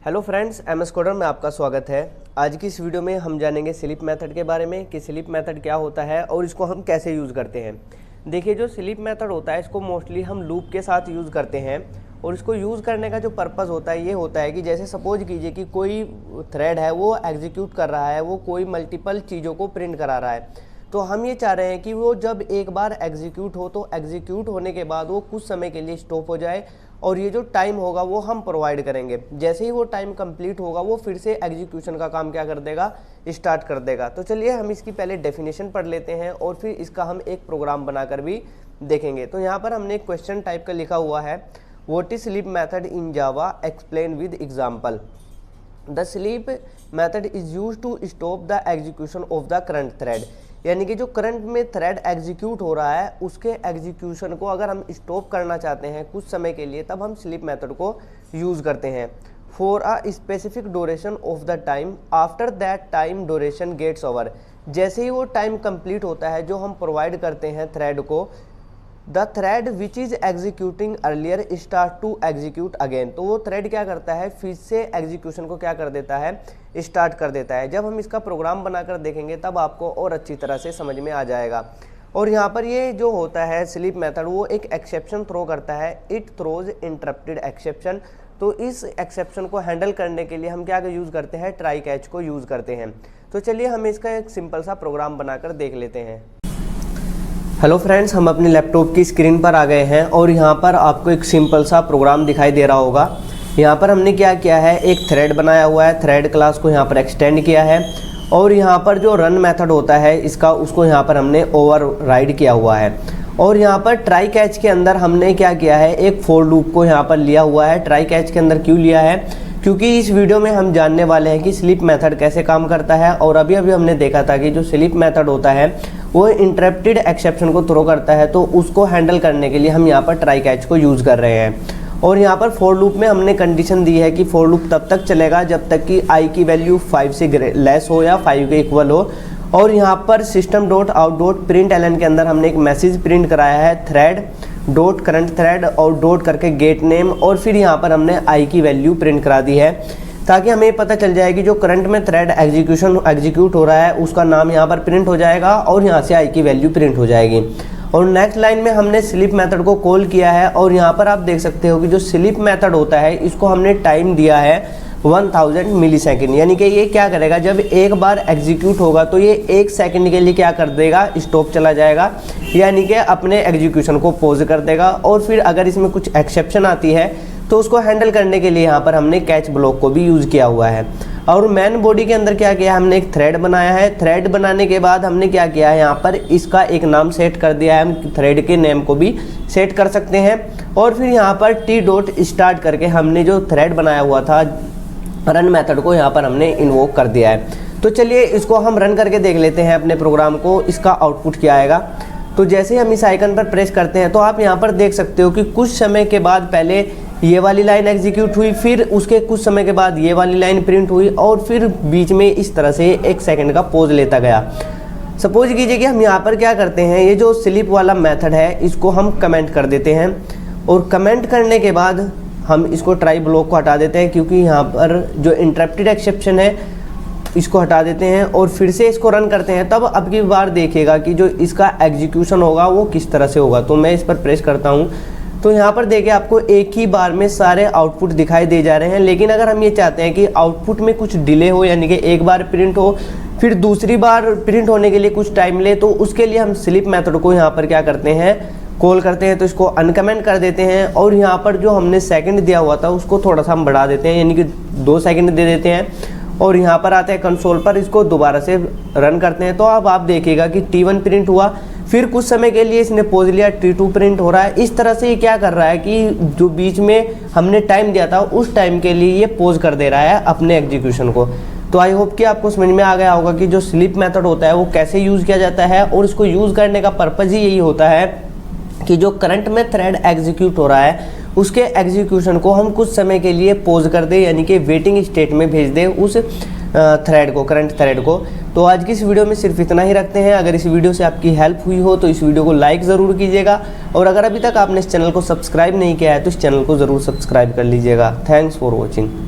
Hello friends, MS coder में आपका स्वागत है। आज की इस वीडियो में हम जानेंगे स्लीप मेथड के बारे में कि स्लीप मेथड क्या होता है और इसको हम कैसे यूज़ करते हैं। देखिए, जो स्लीप मेथड होता है इसको मोस्टली हम लूप के साथ यूज़ करते हैं और इसको यूज़ करने का जो पर्पज़ होता है ये होता है कि जैसे सपोज कीजिए कि कोई थ्रेड है वो एग्जीक्यूट कर रहा है, वो कोई मल्टीपल चीज़ों को प्रिंट करा रहा है, तो हम ये चाह रहे हैं कि वो जब एक बार एग्जीक्यूट हो तो एग्जीक्यूट होने के बाद वो कुछ समय के लिए स्टॉप हो जाए और ये जो टाइम होगा वो हम प्रोवाइड करेंगे। जैसे ही वो टाइम कंप्लीट होगा वो फिर से एग्जीक्यूशन का काम क्या कर देगा, स्टार्ट कर देगा। तो चलिए हम इसकी पहले डेफिनेशन पढ़ लेते हैं और फिर इसका हम एक प्रोग्राम बनाकर भी देखेंगे। तो यहाँ पर हमने एक क्वेश्चन टाइप का लिखा हुआ है, what is sleep method in Java, explain with example. The sleep method is use to stop the execution of the current thread. यानी कि जो करंट में थ्रेड एग्जीक्यूट हो रहा है उसके एग्जीक्यूशन को अगर हम स्टॉप करना चाहते हैं कुछ समय के लिए, तब हम स्लीप मेथड को यूज़ करते हैं। For a specific duration of the time, after that time duration gets over. जैसे ही वो टाइम कंप्लीट होता है जो हम प्रोवाइड करते हैं थ्रेड को, the thread which is executing earlier start to execute again. तो वो थ्रेड क्या करता है, फिर से एग्जीक्यूशन को क्या कर देता है, स्टार्ट कर देता है। जब हम इसका प्रोग्राम बनाकर देखेंगे तब आपको और अच्छी तरह से समझ में आ जाएगा। और यहाँ पर ये जो होता है स्लीप मेथड, वो एक एक्सेप्शन थ्रो करता है, इट थ्रोज इंटरप्टेड एक्सेप्शन। तो इस एक्सेप्शन को हैंडल करने के लिए हम क्या यूज़ करते हैं, ट्राई कैच को यूज़ करते हैं। तो चलिए हम इसका एक सिंपल सा प्रोग्राम बनाकर देख लेते हैं। हेलो फ्रेंड्स, हम अपने लैपटॉप की स्क्रीन पर आ गए हैं और यहाँ पर आपको एक सिंपल सा प्रोग्राम दिखाई दे रहा होगा। यहाँ पर हमने क्या किया है, एक थ्रेड बनाया हुआ है, थ्रेड क्लास को यहाँ पर एक्सटेंड किया है और यहाँ पर जो रन मेथड होता है इसका, उसको यहाँ पर हमने ओवरराइड किया हुआ है। और यहाँ पर ट्राई कैच के अंदर हमने क्या किया है, एक फॉर लूप को यहाँ पर लिया हुआ है। ट्राई कैच के अंदर क्यों लिया है, क्योंकि इस वीडियो में हम जानने वाले हैं कि स्लीप मेथड कैसे काम करता है। और अभी हमने देखा था कि जो स्लीप मेथड होता है वो इंटरप्टेड एक्सेप्शन को थ्रो करता है, तो उसको हैंडल करने के लिए हम यहाँ पर ट्राई कैच को यूज़ कर रहे हैं। और यहाँ पर फॉर लूप में हमने कंडीशन दी है कि फॉर लूप तब तक चलेगा जब तक कि i की वैल्यू 5 से लेस हो या 5 के इक्वल हो। और यहाँ पर system dot out dot println के अंदर हमने एक मैसेज प्रिंट कराया है, थ्रेड डॉट करंट थ्रेड और डॉट करके गेट नेम, और फिर यहाँ पर हमने i की वैल्यू प्रिंट करा दी है ताकि हमें पता चल जाए कि जो करंट में थ्रेड एग्जीक्यूट हो रहा है उसका नाम यहाँ पर प्रिंट हो जाएगा और यहाँ से i की वैल्यू प्रिंट हो जाएगी। और नेक्स्ट लाइन में हमने स्लीप मेथड को कॉल किया है और यहाँ पर आप देख सकते हो कि जो स्लीप मेथड होता है इसको हमने टाइम दिया है 1000 मिली सेकेंड। यानी कि ये क्या करेगा, जब एक बार एग्जीक्यूट होगा तो ये 1 सेकंड के लिए क्या कर देगा, स्टॉप चला जाएगा, यानी कि अपने एग्जीक्यूशन को पॉज कर देगा। और फिर अगर इसमें कुछ एक्सेप्शन आती है तो उसको हैंडल करने के लिए यहाँ पर हमने कैच ब्लॉक को भी यूज़ किया हुआ है। और मेन बॉडी के अंदर क्या किया, हमने एक थ्रेड बनाया है। थ्रेड बनाने के बाद हमने क्या किया है, यहाँ पर इसका एक नाम सेट कर दिया है। हम थ्रेड के नेम को भी सेट कर सकते हैं। और फिर यहाँ पर टी डॉट स्टार्ट करके हमने जो थ्रेड बनाया हुआ था रन मेथड को यहाँ पर हमने इन्वोक कर दिया है। तो चलिए इसको हम रन करके देख लेते हैं अपने प्रोग्राम को, इसका आउटपुट क्या आएगा। तो जैसे ही हम इस आइकन पर प्रेस करते हैं तो आप यहाँ पर देख सकते हो कि कुछ समय के बाद पहले ये वाली लाइन एग्जीक्यूट हुई, फिर उसके कुछ समय के बाद ये वाली लाइन प्रिंट हुई और फिर बीच में इस तरह से 1 सेकंड का पॉज लेता गया। सपोज कीजिए कि हम यहाँ पर क्या करते हैं, ये जो स्लीप वाला मेथड है इसको हम कमेंट कर देते हैं और कमेंट करने के बाद हम इसको ट्राई ब्लॉक को हटा देते हैं क्योंकि यहाँ पर जो इंटरप्टेड एक्सेप्शन है इसको हटा देते हैं और फिर से इसको रन करते हैं। तब अब की बार देखिएगा कि जो इसका एग्जीक्यूशन होगा वो किस तरह से होगा। तो मैं इस पर प्रेस करता हूँ तो यहाँ पर देखिए आपको एक ही बार में सारे आउटपुट दिखाई दे जा रहे हैं। लेकिन अगर हम ये चाहते हैं कि आउटपुट में कुछ डिले हो, यानी कि एक बार प्रिंट हो फिर दूसरी बार प्रिंट होने के लिए कुछ टाइम ले, तो उसके लिए हम स्लीप मेथड को यहाँ पर क्या करते हैं, कॉल करते हैं। तो इसको अनकमेंट कर देते हैं और यहाँ पर जो हमने सेकंड दिया हुआ था उसको थोड़ा सा हम बढ़ा देते हैं, यानी कि 2 सेकंड दे देते हैं। और यहाँ पर आते हैं कंसोल पर, इसको दोबारा से रन करते हैं। तो अब आप देखिएगा कि T1 प्रिंट हुआ, फिर कुछ समय के लिए इसने पॉज लिया, T2 प्रिंट हो रहा है। इस तरह से ये क्या कर रहा है कि जो बीच में हमने टाइम दिया था उस टाइम के लिए ये पॉज कर दे रहा है अपने एग्जीक्यूशन को। तो आई होप कि आपको समझ में आ गया होगा कि जो स्लीप मेथड होता है वो कैसे यूज़ किया जाता है। और इसको यूज़ करने का पर्पज़ ही यही होता है कि जो करंट में थ्रेड एग्जीक्यूट हो रहा है उसके एग्जीक्यूशन को हम कुछ समय के लिए पॉज कर दें, यानी कि वेटिंग स्टेट में भेज दें उस थ्रेड को, करंट थ्रेड को। तो आज की इस वीडियो में सिर्फ इतना ही रखते हैं। अगर इस वीडियो से आपकी हेल्प हुई हो तो इस वीडियो को लाइक ज़रूर कीजिएगा और अगर अभी तक आपने इस चैनल को सब्सक्राइब नहीं किया है तो इस चैनल को ज़रूर सब्सक्राइब कर लीजिएगा। Thanks for watching.